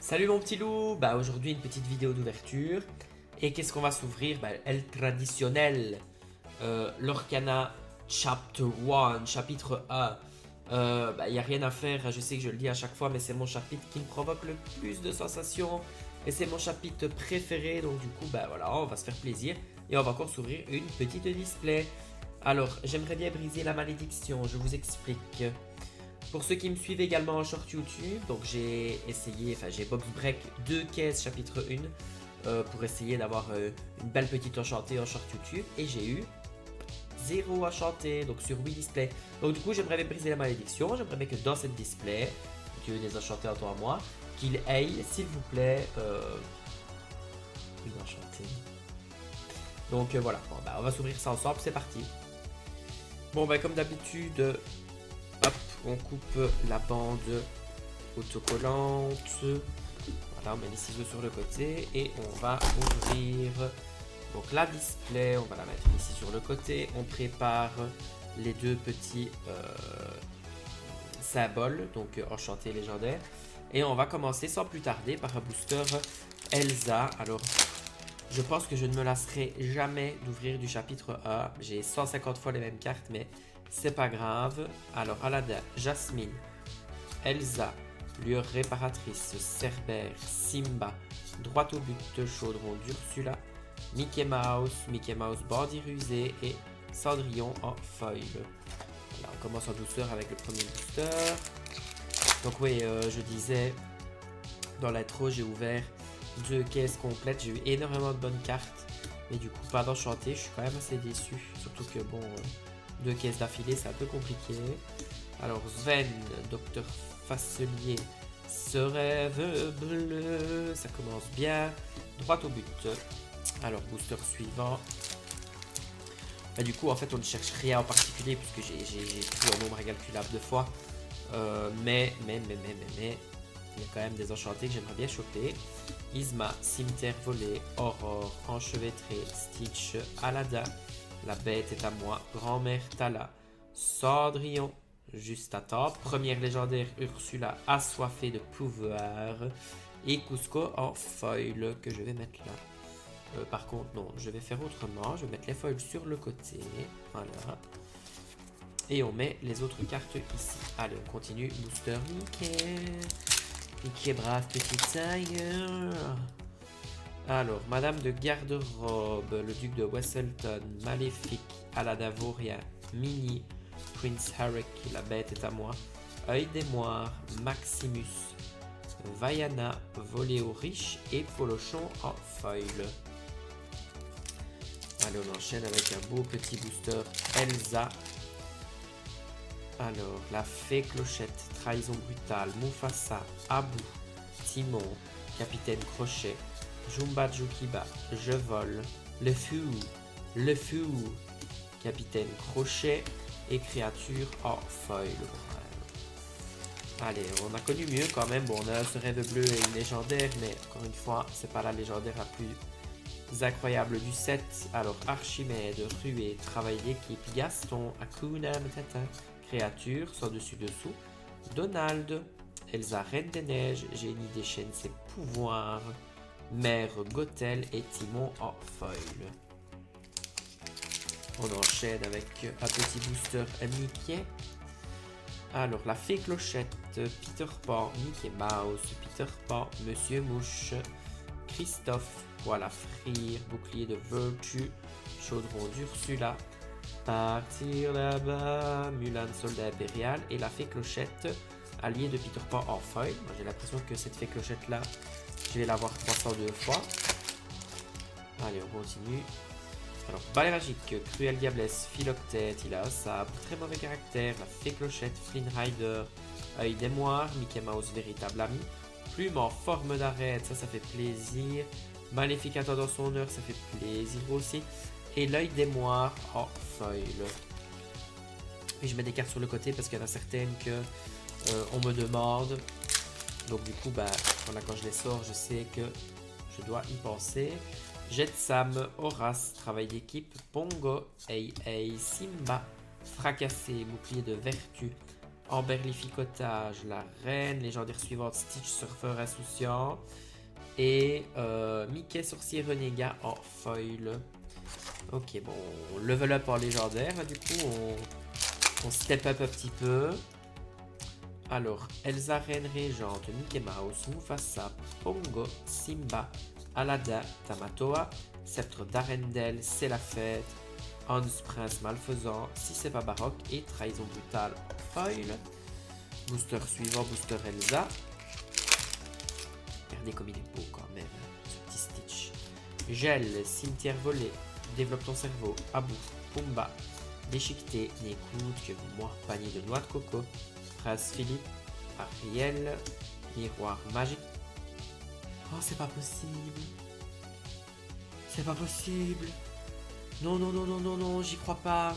Salut mon petit loup, aujourd'hui une petite vidéo d'ouverture. Et qu'est-ce qu'on va s'ouvrir? El traditionnel, l'Orcana Chapter 1, chapitre 1. Il n'y a rien à faire, je sais que je le dis à chaque fois, mais c'est mon chapitre qui me provoque le plus de sensations. Et c'est mon chapitre préféré, donc du coup, voilà, on va se faire plaisir. Et on va encore s'ouvrir une petite display. Alors, j'aimerais bien briser la malédiction, je vous explique. Pour ceux qui me suivent également en short YouTube, donc j'ai box break 2 caisses chapitre 1 pour essayer d'avoir une belle petite enchantée en short YouTube et j'ai eu 0 enchanté donc sur 8 displays. Donc du coup j'aimerais bien briser la malédiction, j'aimerais bien que dans cette display, que des enchantés en toi à moi, qu'il aille s'il vous plaît une enchantée. Donc voilà, on va s'ouvrir ça ensemble, c'est parti. Comme d'habitude, hop, on coupe la bande autocollante. Voilà, on met les ciseaux sur le côté et on va ouvrir donc la display. On va la mettre ici sur le côté. On prépare les deux petits symboles, donc enchanté légendaire. Et on va commencer sans plus tarder par un booster Elsa. Alors, je pense que je ne me lasserai jamais d'ouvrir du chapitre 1. J'ai 150 fois les mêmes cartes, mais c'est pas grave. Alors, Aladdin, Jasmine, Elsa, Lueur réparatrice, Cerbère, Simba, Droit au but, Chaudron d'Ursula, Mickey Mouse bandit rusé et Cendrillon en foil. Voilà, on commence en douceur avec le premier booster. Donc oui, je disais, dans l'intro, j'ai ouvert 2 caisses complètes. J'ai eu énormément de bonnes cartes, mais du coup, pas d'enchanté. Je suis quand même assez déçu. Surtout que, 2 caisses d'affilée, c'est un peu compliqué. Alors, Sven, Docteur Facelier, ce rêve bleu, ça commence bien. Droit au but. Alors, booster suivant. Du coup, en fait, on ne cherche rien en particulier puisque j'ai tout en nombre incalculable de fois. Mais, il y a quand même des enchantés que j'aimerais bien choper. Isma, Cimetière volé, Aurore, Enchevêtré, Stitch, Aladdin, La bête est à moi, Grand-mère Tala, Cendrillon, juste à temps, première légendaire Ursula, assoiffée de pouvoir, et Cusco en foil que je vais mettre là. Par contre, non, je vais faire autrement, je vais mettre les foils sur le côté, voilà. Et on met les autres cartes ici. Allez, on continue. Booster Mickey. Mickey, brave petit tiger. Alors, Madame de Garde-Robe, le duc de Wesselton, Maléfique, Aladdin Vaurien, Minnie, Prince Harrick, la bête est à moi, Œil des Moires, Maximus, Vaiana, Voléo riche et Polochon en foil. Allez, on enchaîne avec un beau petit booster Elsa. Alors, la fée Clochette, Trahison brutale, Mufasa, Abu, Timon, Capitaine Crochet, Jumba Jukiba, Je vole, le fou, Capitaine Crochet et créature en foil. Allez, on a connu mieux quand même. On a ce rêve bleu et une légendaire, mais encore une fois, c'est pas la légendaire la plus incroyable du set. Alors, Archimède, Ruée, Travail d'équipe, Gaston, Hakuna Matata, créature, sans dessus-dessous, Donald, Elsa Reine des Neiges, Génie déchaîne ses pouvoirs, Mère Gothel et Timon en foil. On enchaîne avec un petit booster Mickey. Alors, la fée Clochette, Peter Pan, Mickey Mouse, Peter Pan, Monsieur Mouche, Christophe, Poil à frire, Bouclier de Virtue, Chaudron d'Ursula, Partir là-bas, Mulan Soldat Impérial et la fée Clochette, alliée de Peter Pan en foil. Moi j'ai l'impression que cette fée Clochette là, je vais l'avoir 302 fois. Allez, on continue. Alors, balai magique, Cruelle Diablesse, Philoctète, il a un sabre, très mauvais caractère, la fée Clochette, Flynn Rider, Œil des Moires, Mickey Mouse, véritable ami, Plume en forme d'arête, ça fait plaisir, Maléfique attendant son heure, ça fait plaisir aussi, et l'Œil des Moires en foil. Et je mets des cartes sur le côté parce qu'il y en a certaines que on me demande, donc du coup, voilà, quand je les sors, je sais que je dois y penser. Jetsam, Horace, travail d'équipe, Pongo, Simba, fracassé, bouclier de vertu, berlificotage, la reine. Légendaire suivante, Stitch, surfeur insouciant. Et Mickey, sorcier renégat en foil. Ok, bon, on level up en légendaire. Du coup, on step up un petit peu. Alors, Elsa, reine régente, Mickey Mouse, Mufasa, Pongo, Simba, Aladdin, Tamatoa, Sceptre d'Arendelle, c'est la fête, Hans, prince malfaisant, si c'est pas baroque et trahison brutale en foil. Booster suivant, booster Elsa. Regardez comme il est beau quand même, ce petit Stitch. Gel, cimetière volé, développe ton cerveau, Abou, Pumba, déchiqueté, n'écoute que moi, panier de noix de coco, Prince Philippe, Ariel, miroir magique. Oh, c'est pas possible. C'est pas possible. Non, non, non, non, non, non, j'y crois pas.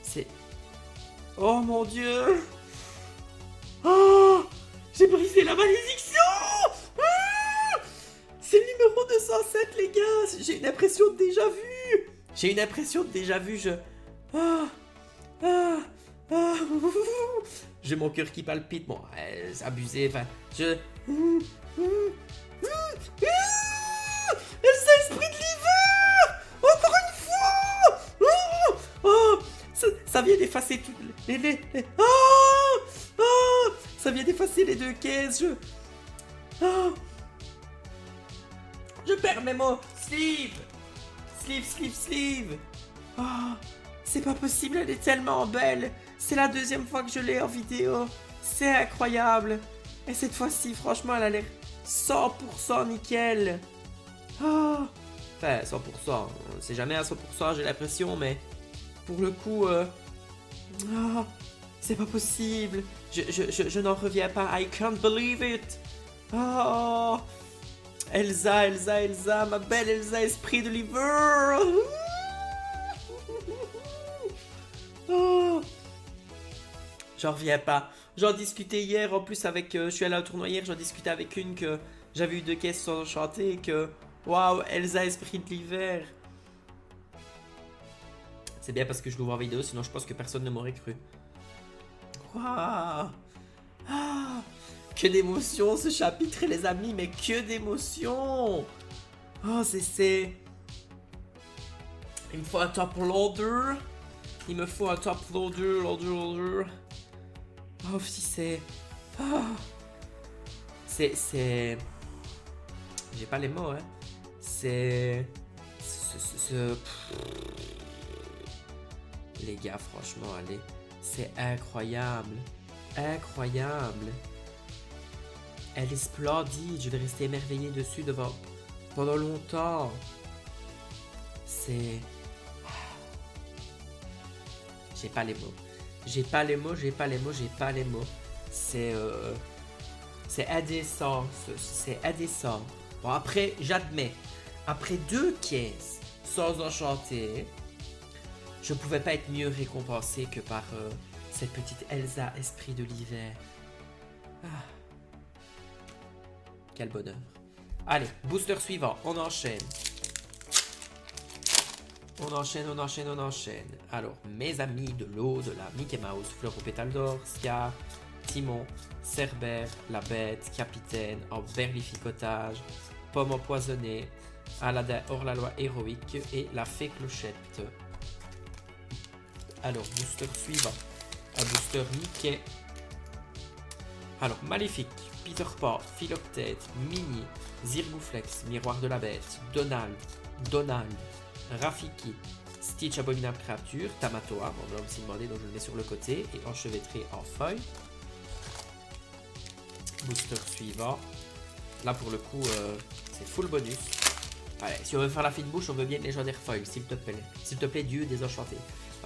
C'est... Oh mon Dieu. Oh, j'ai brisé la malédiction. Ah, c'est le numéro 207, les gars. J'ai une impression de déjà vu. J'ai une impression de déjà vu, Ah, ah, ah, j'ai mon cœur qui palpite. Bon, c'est abusé, enfin, Elsa, esprit de l'hiver. Encore une fois. Oh, ça vient d'effacer toutes ça vient d'effacer les deux caisses. Je perds mes mots. Sleeve. Oh, c'est pas possible, elle est tellement belle. C'est la deuxième fois que je l'ai en vidéo. C'est incroyable. Et cette fois-ci, franchement, elle a l'air 100% nickel. Oh. Enfin, 100%. C'est jamais à 100%, j'ai l'impression, mais pour le coup... Oh, c'est pas possible. Je n'en reviens pas. I can't believe it. Oh, Elsa, ma belle Elsa, esprit de l'hiver. Oh, j'en reviens pas. J'en discutais hier en plus avec... je suis allé au tournoi hier, j'en discutais avec une que j'avais eu 2 caisses sans enchanter et que... Waouh, Elsa, esprit de l'hiver. C'est bien parce que je l'ouvre en vidéo, sinon je pense que personne ne m'aurait cru. Waouh. Ah, que d'émotions ce chapitre, les amis, mais que d'émotions. Oh, c'est... Il me faut un top loader. Il me faut un top loader. Oh, si c'est... Oh. C'est... J'ai pas les mots, hein. C'est... Les gars, franchement, allez. C'est incroyable. Incroyable. Elle est splendide. Je vais rester émerveillé dessus pendant longtemps. C'est... J'ai pas les mots. J'ai pas les mots. C'est indécent. C'est indécent. Bon, après, j'admets. Après 2 caisses sans enchanter, je pouvais pas être mieux récompensé que par cette petite Elsa, esprit de l'hiver. Ah. Quel bonheur. Allez, booster suivant, on enchaîne. On enchaîne. Alors, mes amis de l'au-delà, Mickey Mouse, Fleur aux pétales d'or, Scar, Timon, Cerbère, la bête, Capitaine, en berlificotage, Pomme empoisonnée, Aladdin hors-la-loi héroïque et la fée Clochette. Alors, booster suivant. Un booster Mickey. Alors, Maléfique, Peter Pan, Philoctète, Minnie, Zirbouflex, Miroir de la Bête, Donald, Rafiki, Stitch, Abominable Créature, Tamatoa, on va aussi demander, donc je le mets sur le côté, et enchevêtré en feuille. Booster suivant. Là, pour le coup, c'est full bonus. Allez, si on veut faire la fine bouche, on veut bien une légendaire foil, s'il te plaît. S'il te plaît, Dieu désenchanté.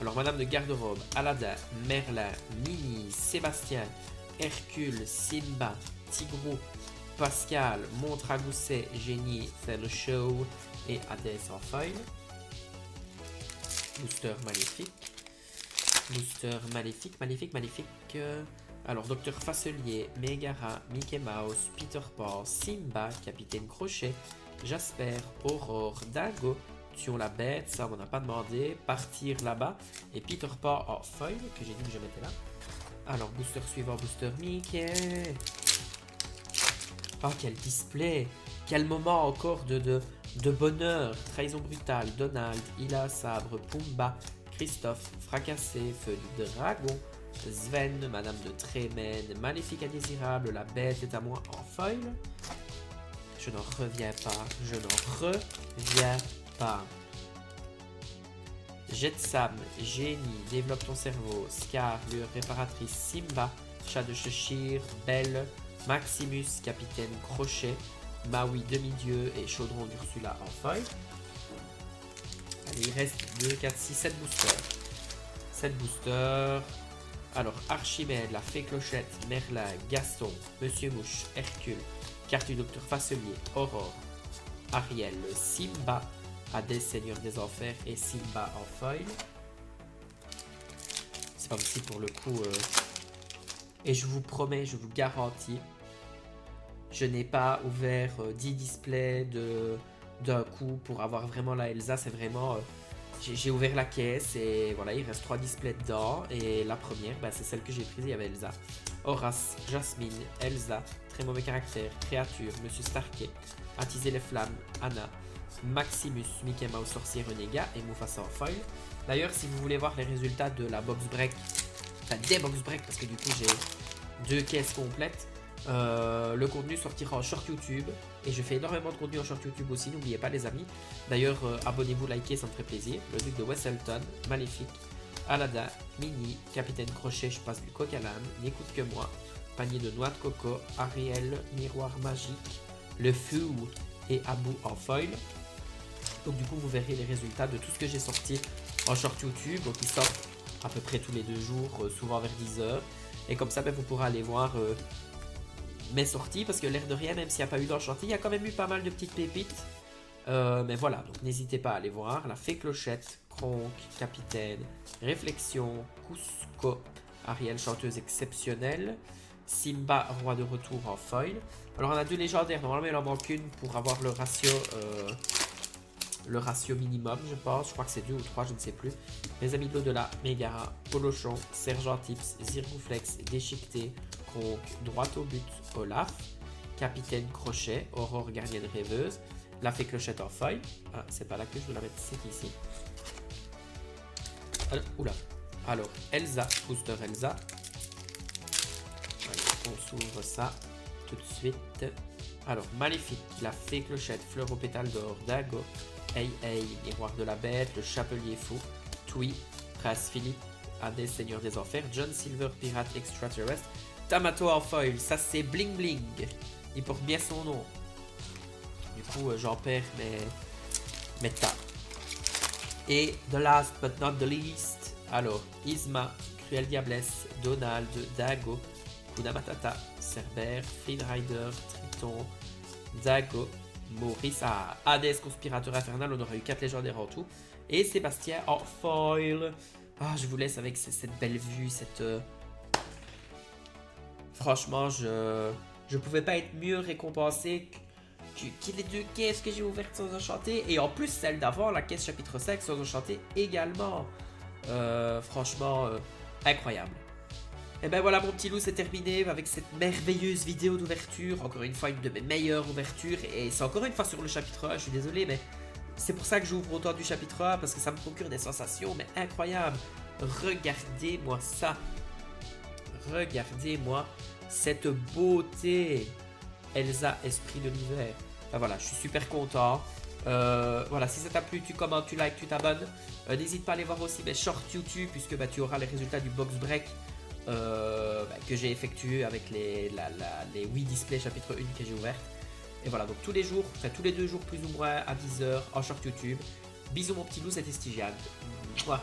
Alors, Madame de Garde-Robe, Aladdin, Merlin, Minnie, Sébastien, Hercule, Simba, Tigrou, Pascal, Montre à Gousset, Génie, fait le show et Hadès en foil. Booster maléfique. Alors, Docteur Facelier, Megara, Mickey Mouse, Peter Pan, Simba, Capitaine Crochet, Jasper, Aurore, Dingo, Tuons la bête, ça on m'en a pas demandé. Partir là-bas. Et Peter Pan en foil, que j'ai dit que je mettais là. Alors, booster suivant, booster Mickey. Oh, quel display. Quel moment encore de bonheur. Trahison brutale, Donald, Ila, Sabre, Pumba, Christophe, Fracassé, Feu du Dragon, Sven, Madame de Trémen, Maléfique Indésirable, La Bête est à moi en foil. Je n'en reviens pas, je n'en reviens pas. Jetsam, Génie, Développe ton cerveau, Scar, Lure réparatrice, Simba, Chat de Cheshire, Belle, Maximus, Capitaine Crochet, Maui demi-dieu et Chaudron d'Ursula en foil. Allez, il reste 2, 4, 6, 7 boosters. 7 boosters. Alors, Archimède, la Fée Clochette, Merlin, Gaston, Monsieur Mouche, Hercule, Carte du Docteur Facelier, Aurore, Ariel, Simba, Hadès, Seigneur des Enfers et Simba en foil. C'est pas possible pour le coup. Et je vous promets, je vous garantis, je n'ai pas ouvert 10 displays d'un coup pour avoir vraiment la Elsa. C'est vraiment... j'ai ouvert la caisse et voilà, il reste 3 displays dedans. Et la première, bah, c'est celle que j'ai prise, il y avait Elsa. Horace, Jasmine, Elsa, très mauvais caractère, créature, Monsieur Starkey, Attiser les flammes, Anna, Maximus, Mickey Mouse, sorcier renégat et Mufasa en foil. D'ailleurs, si vous voulez voir les résultats de la box break, enfin des box break, parce que du coup j'ai 2 caisses complètes, le contenu sortira en short YouTube et je fais énormément de contenu en short YouTube aussi, n'oubliez pas les amis. D'ailleurs, abonnez-vous, likez, ça me ferait plaisir. Le duc de Wesselton, Maléfique, Aladdin, Minnie, Capitaine Crochet, je passe du coq à l'âne, n'écoute que moi, panier de noix de coco, Ariel, miroir magique, le fou et Abou en foil. Donc du coup vous verrez les résultats de tout ce que j'ai sorti en short YouTube, donc ils sortent à peu près tous les 2 jours, souvent vers 10h. Et comme ça, ben, vous pourrez aller voir mes sorties, parce que l'air de rien, même s'il n'y a pas eu d'enchanté, il y a quand même eu pas mal de petites pépites. Mais voilà, donc n'hésitez pas à aller voir. La Fée Clochette, Kronk, Capitaine, Réflexion, Cusco, Ariel, chanteuse exceptionnelle, Simba, roi de retour en foil. Alors on a 2 légendaires, normalement il en manque une pour avoir le ratio minimum, je pense. Je crois que c'est 2 ou 3, je ne sais plus. Mes amis de l'au-delà, Mégara, Polochon, Sergent Tips, Zirgouflex, Déchiqueté, Kronk, droit au but, Olaf, Capitaine Crochet, Aurore gardienne rêveuse, la Fée Clochette en foil. Ah, c'est pas là que je dois la mettre, c'est ici. Alors, oula. Alors, Elsa, booster Elsa. Allez, on s'ouvre ça tout de suite. Alors, Maléfique, la Fée Clochette, Fleur aux pétales d'or, Dago, Hey Hey, Miroir de la Bête, le Chapelier Fou, Tui, Prince Philippe, Hadès, Seigneur des Enfers, John Silver, Pirate Extraterrestre, Tamato en foil, ça c'est Bling Bling, il porte bien son nom. Du coup, j'en perds mes tas. Et the last but not the least, alors, Isma, Cruelle Diablesse, Donald, Dago, Kuna Matata, Cerbère, Flynn Rider, Triton, Dago, Maurice, Hadès, Conspirateur Infernal, on aura eu 4 légendaires en tout. Et Sébastien en foil. Ah, je vous laisse avec cette belle vue, Franchement, je pouvais pas être mieux récompensé que les 2 caisses que j'ai ouvertes sans enchanter. Et en plus, celle d'avant, la caisse chapitre 5 sans enchanter également. Franchement, incroyable. Et ben voilà, mon petit loup, c'est terminé avec cette merveilleuse vidéo d'ouverture. Encore une fois, une de mes meilleures ouvertures. Et c'est encore une fois sur le chapitre 1, je suis désolé, mais c'est pour ça que j'ouvre autant du chapitre 1, parce que ça me procure des sensations, mais incroyables. Regardez-moi ça. Regardez-moi cette beauté. Elsa, esprit de l'hiver. Ben voilà, je suis super content. Voilà, si ça t'a plu, tu commentes, tu likes, tu t'abonnes. N'hésite pas à aller voir aussi mes shorts YouTube, puisque bah, tu auras les résultats du box break que j'ai effectué avec les 8 displays chapitre 1 que j'ai ouvertes. Et voilà, donc tous les jours, enfin tous les 2 jours plus ou moins à 10h en short YouTube. Bisous mon petit loup, c'était Stygian. Mouah.